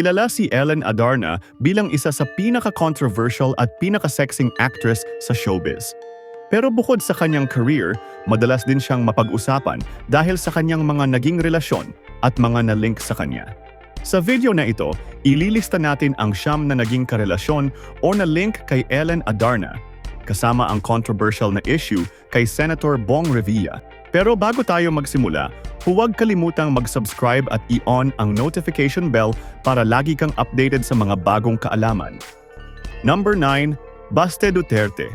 Kilala si Ellen Adarna bilang isa sa pinaka-controversial at pinaka-sexing actress sa showbiz. Pero bukod sa kanyang career, madalas din siyang mapag-usapan dahil sa kanyang mga naging relasyon at mga na-link sa kanya. Sa video na ito, ililista natin ang 9 na naging karelasyon o na-link kay Ellen Adarna, kasama ang controversial na issue kay Senator Bong Revilla. Pero bago tayo magsimula, huwag kalimutang mag-subscribe at i-on ang notification bell para lagi kang updated sa mga bagong kaalaman. Number 9. Baste Duterte.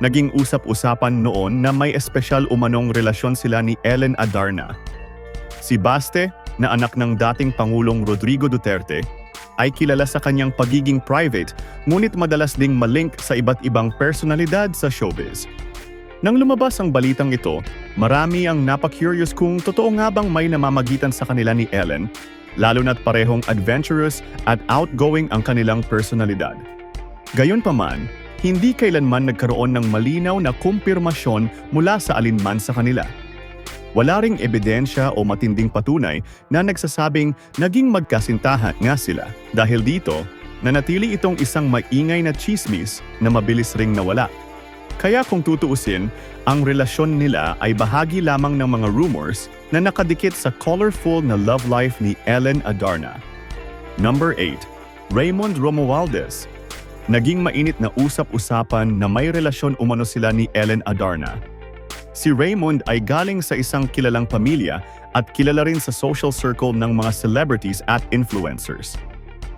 Naging usap-usapan noon na may espesyal umanong relasyon sila ni Ellen Adarna. Si Baste, na anak ng dating Pangulong Rodrigo Duterte, ay kilala sa kanyang pagiging private ngunit madalas ding malink sa iba't ibang personalidad sa showbiz. Nang lumabas ang balitang ito, marami ang napaka-curious kung totoo nga bang may namamagitan sa kanila ni Ellen, lalo na't parehong adventurous at outgoing ang kanilang personalidad. Gayunpaman, hindi kailanman nagkaroon ng malinaw na kumpirmasyon mula sa alinman sa kanila. Wala ring ebidensya o matinding patunay na nagsasabing naging magkasintahan nga sila. Dahil dito, nanatili itong isang maingay na chismis na mabilis ring nawala. Kaya kung tutuusin, ang relasyon nila ay bahagi lamang ng mga rumors na nakadikit sa colorful na love life ni Ellen Adarna. Number 8. Raymond Romualdez. Naging mainit na usap-usapan na may relasyon umano sila ni Ellen Adarna. Si Raymond ay galing sa isang kilalang pamilya at kilala rin sa social circle ng mga celebrities at influencers.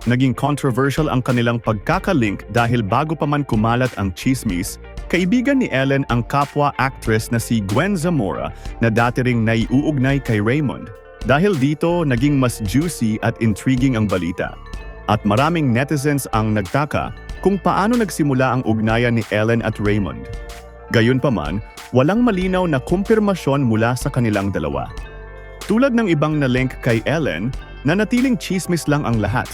Naging controversial ang kanilang pagkakalink dahil bago pa man kumalat ang chismis, kaibigan ni Ellen ang kapwa actress na si Gwen Zamora na dati ring naiuugnay kay Raymond. Dahil dito, naging mas juicy at intriguing ang balita. At maraming netizens ang nagtaka kung paano nagsimula ang ugnayan ni Ellen at Raymond. Gayunpaman, walang malinaw na kumpirmasyon mula sa kanilang dalawa. Tulad ng ibang na-link kay Ellen, nanatiling chismis lang ang lahat.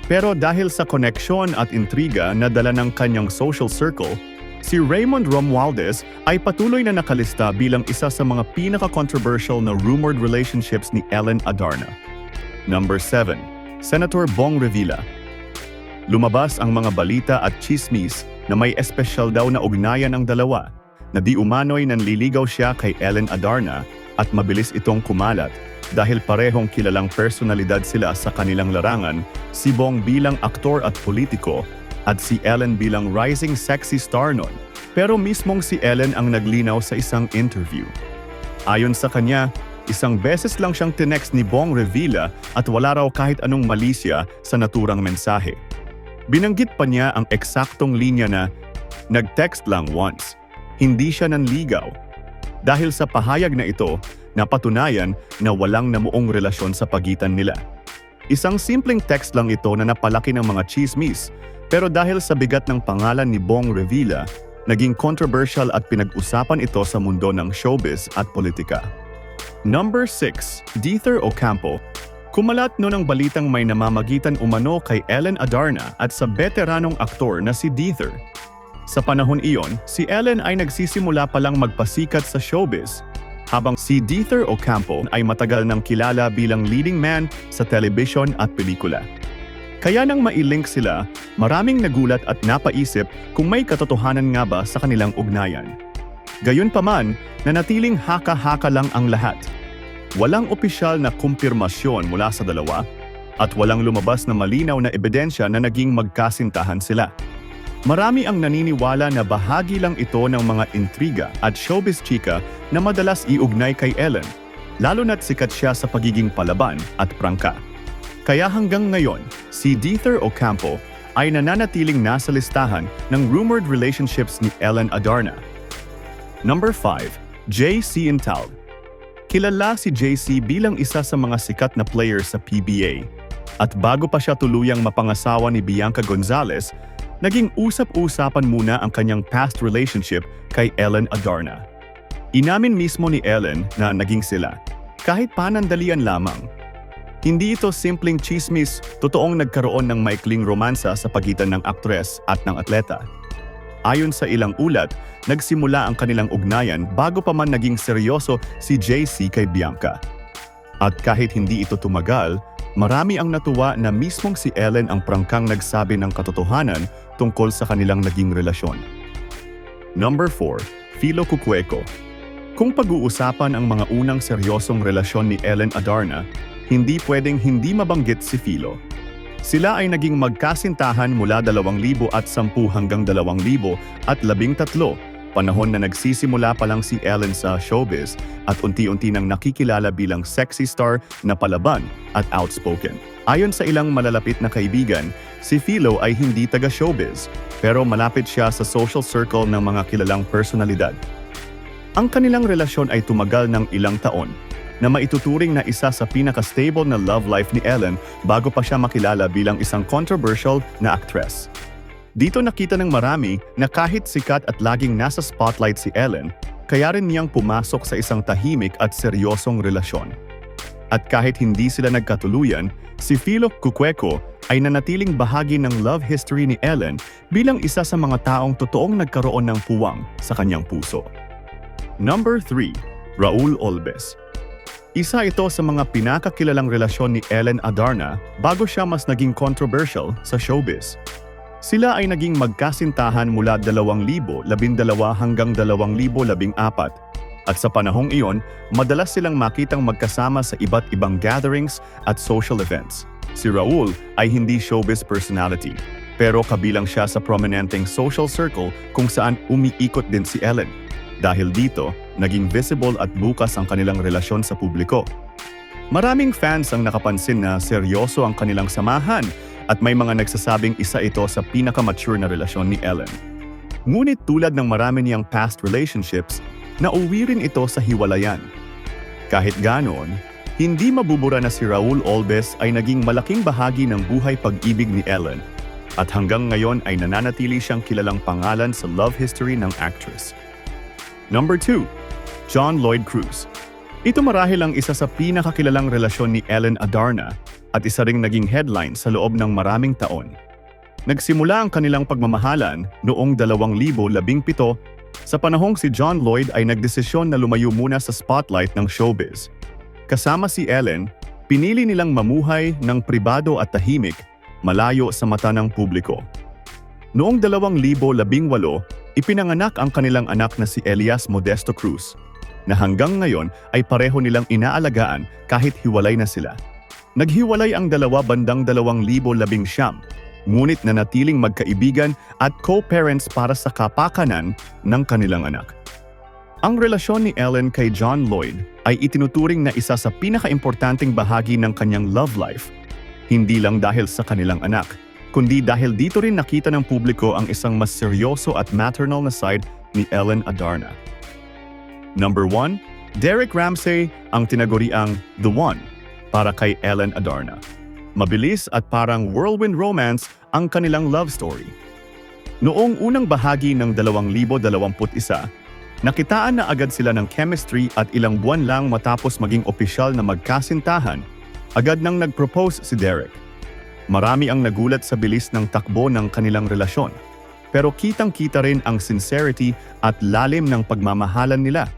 Pero dahil sa koneksyon at intriga na dala ng kanyang social circle, si Raymond Romualdez ay patuloy na nakalista bilang isa sa mga pinaka-controversial na rumored relationships ni Ellen Adarna. Number 7. Senator Bong Revilla. Lumabas ang mga balita at chismis na may espesyal daw na ugnayan ang dalawa, na di umano'y nanliligaw siya kay Ellen Adarna at mabilis itong kumalat dahil parehong kilalang personalidad sila sa kanilang larangan, si Bong bilang aktor at politiko at si Ellen bilang rising sexy star noon. Pero mismong si Ellen ang naglinaw sa isang interview. Ayon sa kanya, isang beses lang siyang tinext ni Bong Revilla at wala raw kahit anong malisya sa naturang mensahe. Binanggit pa niya ang eksaktong linya na, "Nag-text lang once, hindi siya nanligaw." Dahil sa pahayag na ito, napatunayan na walang namuong relasyon sa pagitan nila. Isang simpleng text lang ito na napalaki ng mga chismis, pero dahil sa bigat ng pangalan ni Bong Revilla, naging controversial at pinag-usapan ito sa mundo ng showbiz at politika. Number 6. Deether Ocampo. Kumalat noon ang balitang may namamagitan umano kay Ellen Adarna at sa veteranong aktor na si Deether. Sa panahon iyon, si Ellen ay nagsisimula palang magpasikat sa showbiz, habang si Deether Ocampo ay matagal nang kilala bilang leading man sa television at pelikula. Kaya nang mailink sila, maraming nagulat at napaisip kung may katotohanan nga ba sa kanilang ugnayan. Gayunpaman, nanatiling haka-haka lang ang lahat. Walang opisyal na kumpirmasyon mula sa dalawa at walang lumabas na malinaw na ebidensya na naging magkasintahan sila. Marami ang naniniwala na bahagi lang ito ng mga intriga at showbiz chika na madalas iugnay kay Ellen, lalo na't sikat siya sa pagiging palaban at prangka. Kaya hanggang ngayon, si Deether Ocampo ay nananatiling nasa listahan ng rumored relationships ni Ellen Adarna. Number 5. J.C. Intal. Kilala si JC bilang isa sa mga sikat na player sa PBA. At bago pa siya tuluyang mapangasawa ni Bianca Gonzalez, naging usap-usapan muna ang kanyang past relationship kay Ellen Adarna. Inamin mismo ni Ellen na naging sila, kahit panandalian lamang. Hindi ito simpleng chismis, totoong nagkaroon ng maikling romansa sa pagitan ng aktres at ng atleta. Ayon sa ilang ulat, nagsimula ang kanilang ugnayan bago pa man naging seryoso si JC kay Bianca. At kahit hindi ito tumagal, Marami ang natuwa na mismong si Ellen ang prangkang nagsabi ng katotohanan tungkol sa kanilang naging relasyon. Number 4. Philo Cucueco. Kung pag-uusapan ang mga unang seryosong relasyon ni Ellen Adarna, hindi pwedeng hindi mabanggit si Philo. Sila ay naging magkasintahan mula 2010 hanggang 2013, panahon na nagsisimula pa lang si Ellen sa showbiz at unti-unti nang nakikilala bilang sexy star na palaban at outspoken. Ayon sa ilang malalapit na kaibigan, si Philo ay hindi taga-showbiz, pero malapit siya sa social circle ng mga kilalang personalidad. Ang kanilang relasyon ay tumagal ng ilang taon, na maituturing na isa sa pinaka-stable na love life ni Ellen bago pa siya makilala bilang isang controversial na actress. Dito nakita ng marami na kahit sikat at laging nasa spotlight si Ellen, kaya rin niyang pumasok sa isang tahimik at seryosong relasyon. At kahit hindi sila nagkatuluyan, si Philo Cucueco ay nanatiling bahagi ng love history ni Ellen bilang isa sa mga taong totoong nagkaroon ng puwang sa kanyang puso. Number 3. Raul Olbes. Isa ito sa mga pinakakilalang relasyon ni Ellen Adarna bago siya mas naging controversial sa showbiz. Sila ay naging magkasintahan mula 2012 hanggang 2014 at sa panahong iyon, madalas silang makitang magkasama sa iba't ibang gatherings at social events. Si Raul ay hindi showbiz personality, pero kabilang siya sa prominenteng social circle kung saan umiikot din si Ellen. Dahil dito, naging visible at bukas ang kanilang relasyon sa publiko. Maraming fans ang nakapansin na seryoso ang kanilang samahan at may mga nagsasabing isa ito sa pinaka-mature na relasyon ni Ellen. Ngunit tulad ng marami niyang past relationships, nauwi rin ito sa hiwalayan. Kahit ganoon, hindi mabubura na si Raul Olbes ay naging malaking bahagi ng buhay pag-ibig ni Ellen at hanggang ngayon ay nananatili siyang kilalang pangalan sa love history ng actress. Number 2. John Lloyd Cruz. Ito marahil ang isa sa pinakakilalang relasyon ni Ellen Adarna at isa ring naging headline sa loob ng maraming taon. Nagsimula ang kanilang pagmamahalan noong 2017 sa panahong si John Lloyd ay nagdesisyon na lumayo muna sa spotlight ng showbiz. Kasama si Ellen, pinili nilang mamuhay ng pribado at tahimik, malayo sa mata ng publiko. Noong 2018, ipinanganak ang kanilang anak na si Elias Modesto Cruz, na hanggang ngayon ay pareho nilang inaalagaan kahit hiwalay na sila. Naghiwalay ang dalawa bandang 2019, ngunit nanatiling magkaibigan at co-parents para sa kapakanan ng kanilang anak. Ang relasyon ni Ellen kay John Lloyd ay itinuturing na isa sa pinaka-importanting bahagi ng kanyang love life, hindi lang dahil sa kanilang anak, kundi dahil dito rin nakita ng publiko ang isang mas seryoso at maternal na side ni Ellen Adarna. Number 1. Derek Ramsey ang tinaguriang The One para kay Ellen Adarna. Mabilis at parang whirlwind romance ang kanilang love story. Noong unang bahagi ng 2021, nakitaan na agad sila ng chemistry at ilang buwan lang matapos maging opisyal na magkasintahan, agad nang nag-propose si Derek. Marami ang nagulat sa bilis ng takbo ng kanilang relasyon, pero kitang-kita rin ang sincerity at lalim ng pagmamahalan nila.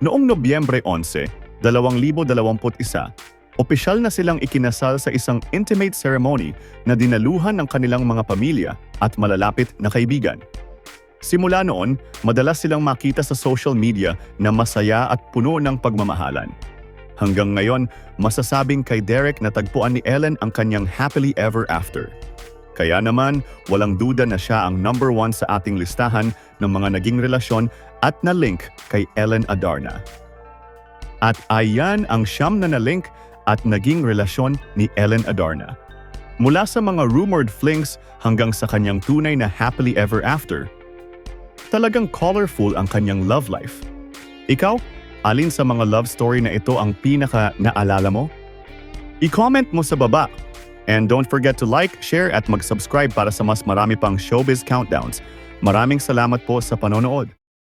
Noong Nobyembre 11, 2021, opisyal na silang ikinasal sa isang intimate ceremony na dinaluhan ng kanilang mga pamilya at malalapit na kaibigan. Simula noon, madalas silang makita sa social media na masaya at puno ng pagmamahalan. Hanggang ngayon, masasabing kay Derek na tagpuan ni Ellen ang kanyang happily ever after. Kaya naman, walang duda na siya ang number 1 sa ating listahan ng mga naging relasyon at na-link kay Ellen Adarna. At ayan ang 9 na na-link at naging relasyon ni Ellen Adarna. Mula sa mga rumored flings hanggang sa kanyang tunay na happily ever after, talagang colorful ang kanyang love life. Ikaw, alin sa mga love story na ito ang pinaka-naalala mo? I-comment mo sa baba. And don't forget to like, share at mag-subscribe para sa mas marami pang showbiz countdowns. Maraming salamat po sa panonood.